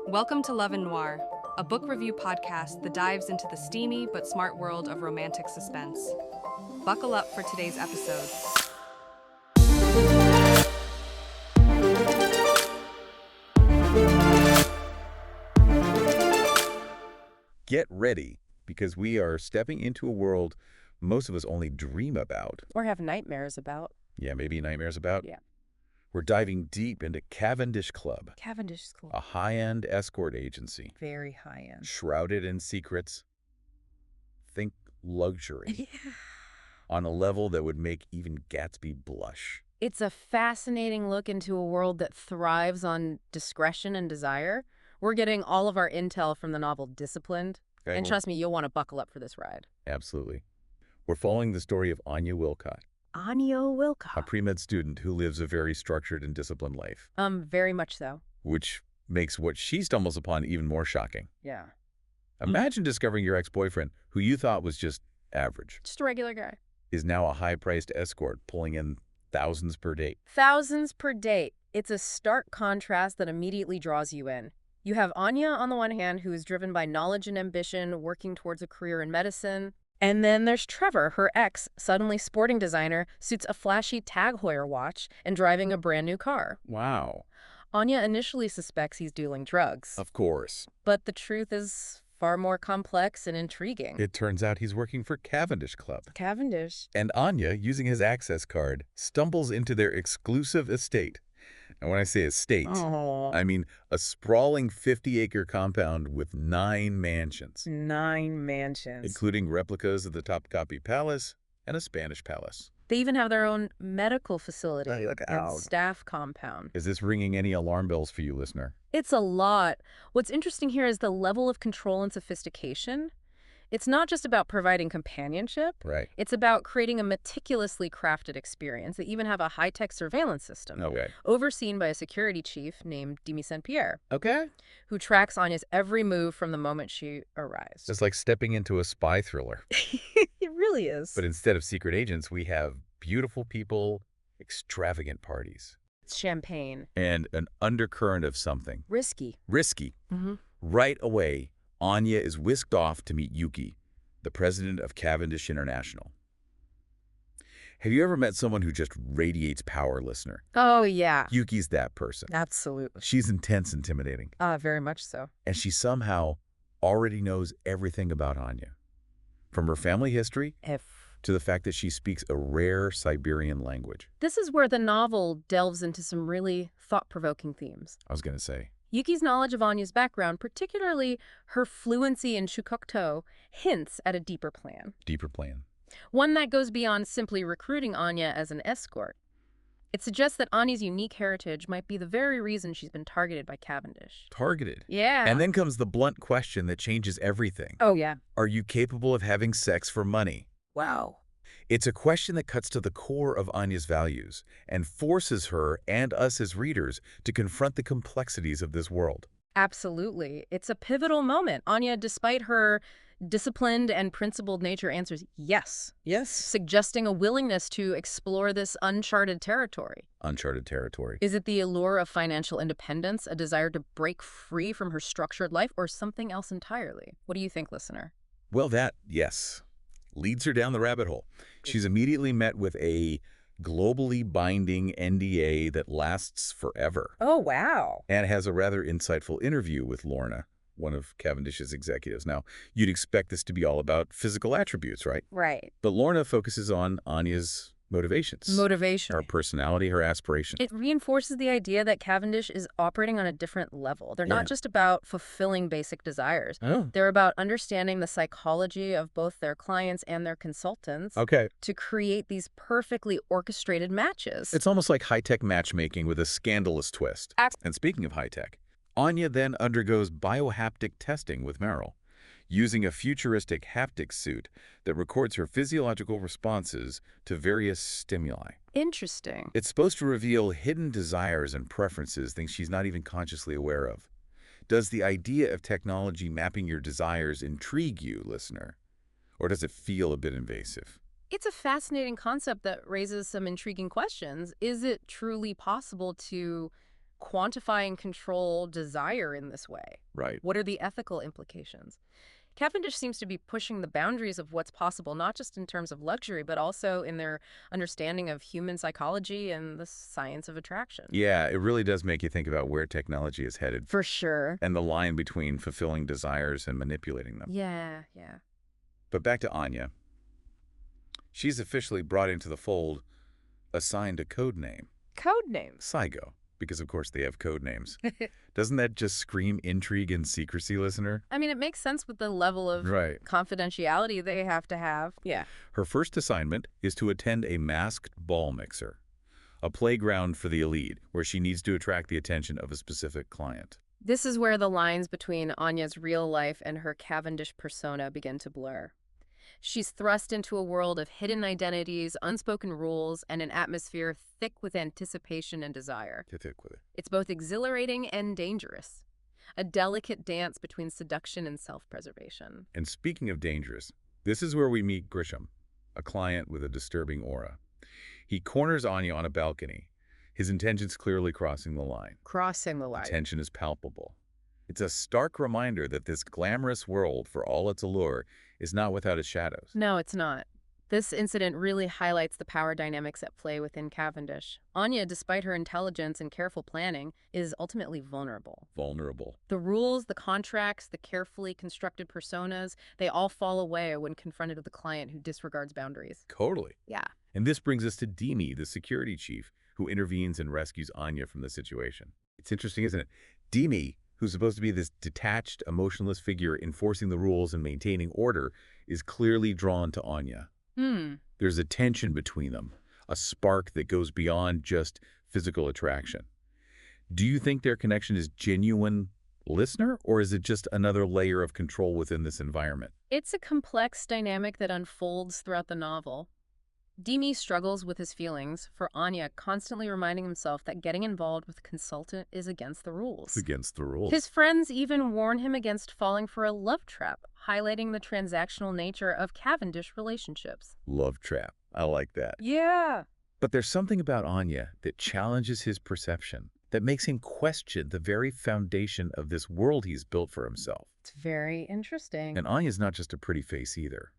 Welcome to Love and Noir, a book review podcast that dives into the steamy but smart world of romantic suspense. Buckle up for today's episode. Get ready, because we are stepping into a world most of us only dream about. Or have nightmares about. Yeah, maybe nightmares about. Yeah. We're diving deep into Cavendish Club, Cavendish Club. a high-end escort agency. Very high-end. Shrouded in secrets. Think luxury. Yeah. On a level that would make even Gatsby blush. It's a fascinating look into a world that thrives on discretion and desire. We're getting all of our intel from the novel Disciplined. Okay, And trust me, you'll want to buckle up for this ride. Absolutely. We're following the story of Anya Wilcott, Anya a Wilcott. pre-med student who lives a very structured and disciplined life, Very much so. which makes what she stumbles upon even more shocking. Yeah. Imagine discovering your ex-boyfriend, who you thought was just average, Just a regular guy. is now a high-priced escort pulling in thousands per date. Thousands per date. It's a stark contrast that immediately draws you in. You have Anya on the one hand, who is driven by knowledge and ambition, working towards a career in medicine. And then there's Trevor, her ex, suddenly sporting designer, suits a flashy Tag Heuer watch and driving a brand new car. Wow. Anya initially suspects he's dealing drugs. Of course. But the truth is far more complex and intriguing. It turns out he's working for Cavendish Club. Cavendish. And Anya, using his access card, stumbles into their exclusive estate. And when I say estate, Oh. I mean a sprawling 50-acre compound with 9 mansions, 9 mansions. including replicas of the Topkapi Palace and a Spanish palace. They even have their own medical facility Hey, look and out. staff compound. Is this ringing any alarm bells for you, listener? It's a lot. What's interesting here is the level of control and sophistication. It's not just about providing companionship. Right. It's about creating a meticulously crafted experience. They even have a high-tech surveillance system, Okay. overseen by a security chief named Demi Saint-Pierre, Okay. who tracks Anya's every move from the moment she arrives. It's like stepping into a spy thriller. It really is. But instead of secret agents, we have beautiful people, extravagant parties, It's champagne. and an undercurrent of something. Risky. Risky. Mm-hmm. Right away, Anya is whisked off to meet Yuki, the president of Cavendish International. Have you ever met someone who just radiates power, listener? Oh, yeah. Yuki's that person. Absolutely. She's intense, intimidating, Very much so. and she somehow already knows everything about Anya. From her family history to the fact that she speaks a rare Siberian language. This is where the novel delves into some really thought-provoking themes. I was going to say. Yuki's knowledge of Anya's background, particularly her fluency in Shukokto, hints at a deeper plan. Deeper plan. One that goes beyond simply recruiting Anya as an escort. It suggests that Anya's unique heritage might be the very reason she's been targeted by Cavendish. Targeted. Yeah. And then comes the blunt question that changes everything. Oh, yeah. Are you capable of having sex for money? Wow. It's a question that cuts to the core of Anya's values and forces her and us as readers to confront the complexities of this world. Absolutely. It's a pivotal moment. Anya, despite her disciplined and principled nature, answers yes. Yes. Suggesting a willingness to explore this uncharted territory. Uncharted territory. Is it the allure of financial independence, a desire to break free from her structured life, or something else entirely? What do you think, listener? Well, that, yes, leads her down the rabbit hole. She's immediately met with a globally binding NDA that lasts forever Oh, wow. and has a rather insightful interview with Lorna, one of Cavendish's executives. Now, you'd expect this to be all about physical attributes, right? Right. But Lorna focuses on Anya's motivations. Motivation. Her personality, her aspirations. It reinforces the idea that Cavendish is operating on a different level. They're Yeah. not just about fulfilling basic desires. Oh. They're about understanding the psychology of both their clients and their consultants Okay. to create these perfectly orchestrated matches. It's almost like high-tech matchmaking with a scandalous twist. And speaking of high-tech, Anya then undergoes biohaptic testing with Meryl, using a futuristic haptic suit that records her physiological responses to various stimuli. Interesting. It's supposed to reveal hidden desires and preferences, things she's not even consciously aware of. Does the idea of technology mapping your desires intrigue you, listener? Or does it feel a bit invasive? It's a fascinating concept that raises some intriguing questions. Is it truly possible to quantify and control desire in this way? Right. What are the ethical implications? Cavendish seems to be pushing the boundaries of what's possible, not just in terms of luxury, but also in their understanding of human psychology and the science of attraction. Yeah, it really does make you think about where technology is headed For sure. and the line between fulfilling desires and manipulating them. Yeah. But back to Anya. She's officially brought into the fold, assigned a code name. Code names. Saigo, because of course they have code names. Doesn't that just scream intrigue and secrecy, listener? I mean, it makes sense with the level of Right. confidentiality they have to have. Yeah. Her first assignment is to attend a masked ball mixer, a playground for the elite, where she needs to attract the attention of a specific client. This is where the lines between Anya's real life and her Cavendish persona begin to blur. She's thrust into a world of hidden identities, unspoken rules, and an atmosphere thick with anticipation and desire. Thick with it. It's both exhilarating and dangerous, a delicate dance between seduction and self-preservation. And speaking of dangerous, this is where we meet Grisham, a client with a disturbing aura. He corners Anya on a balcony, his intentions clearly crossing the line. Crossing the The line. tension is palpable. It's a stark reminder that this glamorous world, for all its allure, is not without its shadows. No, it's not. This incident really highlights the power dynamics at play within Cavendish. Anya, despite her intelligence and careful planning, is ultimately vulnerable. Vulnerable. The rules, the contracts, the carefully constructed personas, they all fall away when confronted with a client who disregards boundaries. Totally. Yeah. And this brings us to Dimi, the security chief, who intervenes and rescues Anya from the situation. It's interesting, isn't it? Dimi, who's supposed to be this detached, emotionless figure enforcing the rules and maintaining order, is clearly drawn to Anya. There's a tension between them, a spark that goes beyond just physical attraction. Do you think their connection is genuine, listener, or is it just another layer of control within this environment? It's a complex dynamic that unfolds throughout the novel. Dimi struggles with his feelings, for Anya constantly reminding himself that getting involved with a consultant is against the rules. It's against the rules. His friends even warn him against falling for a love trap, highlighting the transactional nature of Cavendish relationships. Love trap. I like that. Yeah. But there's something about Anya that challenges his perception, that makes him question the very foundation of this world he's built for himself. It's very interesting. And Anya's not just a pretty face either.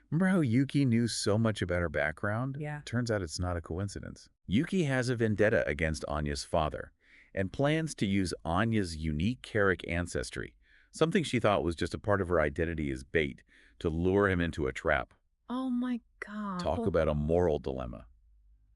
Remember how Yuki knew so much about her background? Yeah. Turns out it's not a coincidence. Yuki has a vendetta against Anya's father and plans to use Anya's unique Carrick ancestry, something she thought was just a part of her identity, as bait to lure him into a trap. Oh my God. Talk about a moral dilemma.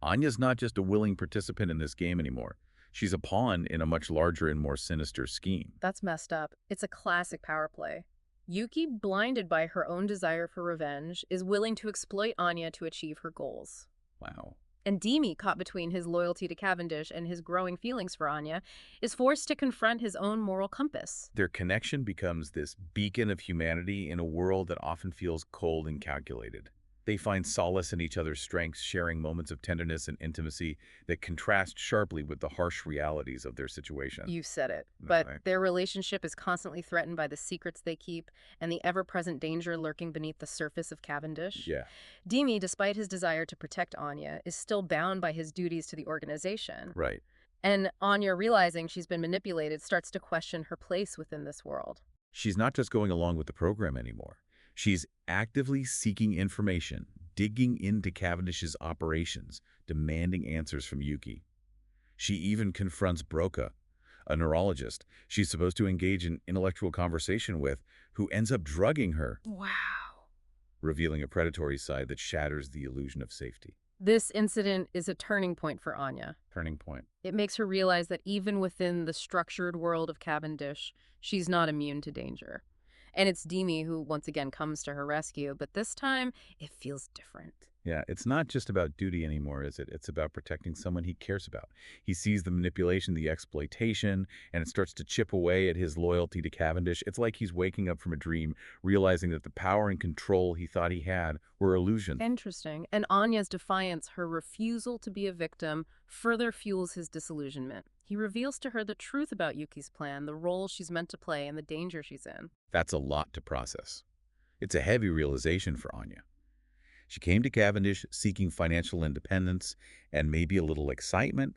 Anya's not just a willing participant in this game anymore. She's a pawn in a much larger and more sinister scheme. That's messed up. It's a classic power play. Yuki, blinded by her own desire for revenge, is willing to exploit Anya to achieve her goals. Wow. And Dimi, caught between his loyalty to Cavendish and his growing feelings for Anya, is forced to confront his own moral compass. Their connection becomes this beacon of humanity in a world that often feels cold and calculated. They find solace in each other's strengths, sharing moments of tenderness and intimacy that contrast sharply with the harsh realities of their situation. You said it. That's But right. their relationship is constantly threatened by the secrets they keep and the ever-present danger lurking beneath the surface of Cavendish. Yeah. Dimi, despite his desire to protect Anya, is still bound by his duties to the organization. Right. And Anya, realizing she's been manipulated, starts to question her place within this world. She's not just going along with the program anymore. She's actively seeking information, digging into Cavendish's operations, demanding answers from Yuki. She even confronts Broca, a neurologist she's supposed to engage in intellectual conversation with, who ends up drugging her, Wow. revealing a predatory side that shatters the illusion of safety. This incident is a turning point for Anya. Turning point. It makes her realize that even within the structured world of Cavendish, she's not immune to danger. And it's Dimi who once again comes to her rescue, but this time it feels different. Yeah, it's not just about duty anymore, is it? It's about protecting someone he cares about. He sees the manipulation, the exploitation, and it starts to chip away at his loyalty to Cavendish. It's like he's waking up from a dream, realizing that the power and control he thought he had were illusions. Interesting. And Anya's defiance, her refusal to be a victim, further fuels his disillusionment. He reveals to her the truth about Yuki's plan, the role she's meant to play, and the danger she's in. That's a lot to process. It's a heavy realization for Anya. She came to Cavendish seeking financial independence and maybe a little excitement,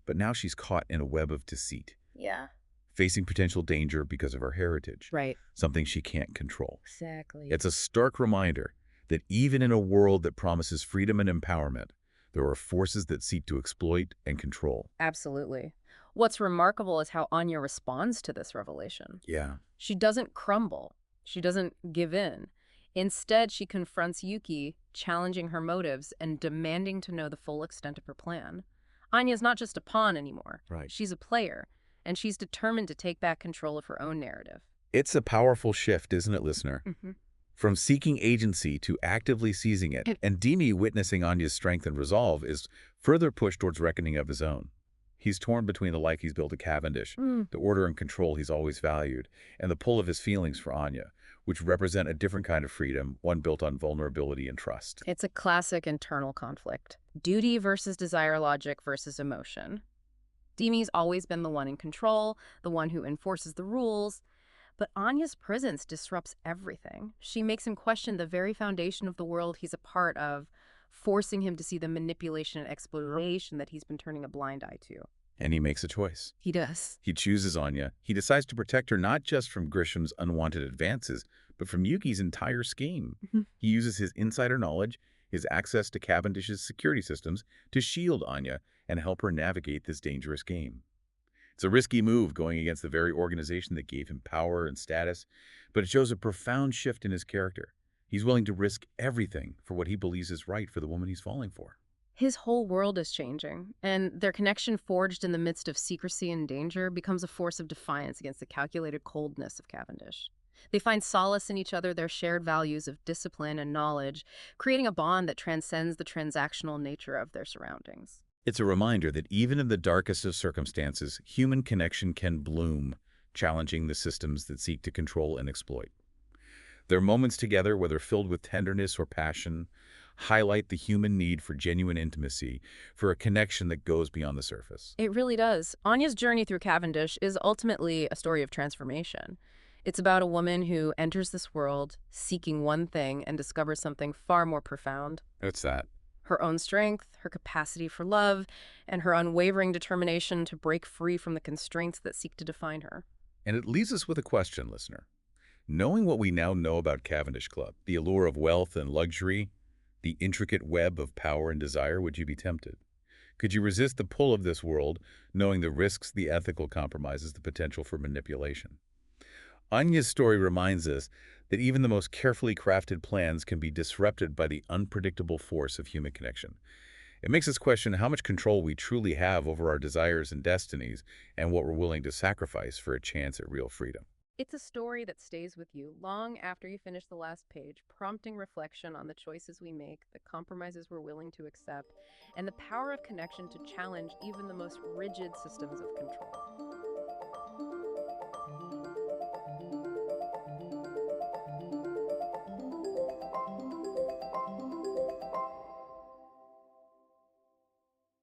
but now she's caught in a web of deceit, Yeah. facing potential danger because of her heritage, Right. something she can't control. Exactly. It's a stark reminder that even in a world that promises freedom and empowerment, there are forces that seek to exploit and control. Absolutely. What's remarkable is how Anya responds to this revelation. Yeah. She doesn't crumble. She doesn't give in. Instead, she confronts Yuki, challenging her motives and demanding to know the full extent of her plan. Anya's not just a pawn anymore. Right. She's a player, and she's determined to take back control of her own narrative. It's a powerful shift, isn't it, listener? Mm-hmm. From seeking agency to actively seizing it, and Demi witnessing Anya's strength and resolve is further pushed towards reckoning of his own. He's torn between the life he's built at Cavendish, the order and control he's always valued, and the pull of his feelings for Anya, which represent a different kind of freedom, one built on vulnerability and trust. It's a classic internal conflict. Duty versus desire logic versus emotion. Demi's always been the one in control, the one who enforces the rules. But Anya's presence disrupts everything. She makes him question the very foundation of the world he's a part of, forcing him to see the manipulation and exploitation that he's been turning a blind eye to. And he makes a choice. He does. He chooses Anya. He decides to protect her not just from Grisham's unwanted advances, but from Yuki's entire scheme. He uses his insider knowledge, his access to Cavendish's security systems, to shield Anya and help her navigate this dangerous game. It's a risky move going against the very organization that gave him power and status, but it shows a profound shift in his character. He's willing to risk everything for what he believes is right for the woman he's falling for. His whole world is changing, and their connection forged in the midst of secrecy and danger becomes a force of defiance against the calculated coldness of Cavendish. They find solace in each other, their shared values of discipline and knowledge, creating a bond that transcends the transactional nature of their surroundings. It's a reminder that even in the darkest of circumstances, human connection can bloom, challenging the systems that seek to control and exploit. Their moments together, whether filled with tenderness or passion, highlight the human need for genuine intimacy, for a connection that goes beyond the surface. It really does. Anya's journey through Cavendish is ultimately a story of transformation. It's about a woman who enters this world seeking one thing and discovers something far more profound. What's that? Her own strength, her capacity for love, and her unwavering determination to break free from the constraints that seek to define her. And it leaves us with a question, listener. Knowing what we now know about Cavendish Club, the allure of wealth and luxury, the intricate web of power and desire, would you be tempted? Could you resist the pull of this world, knowing the risks, the ethical compromises, the potential for manipulation? Anya's story reminds us that even the most carefully crafted plans can be disrupted by the unpredictable force of human connection. It makes us question how much control we truly have over our desires and destinies and what we're willing to sacrifice for a chance at real freedom. It's a story that stays with you long after you finish the last page, prompting reflection on the choices we make, the compromises we're willing to accept, and the power of connection to challenge even the most rigid systems of control.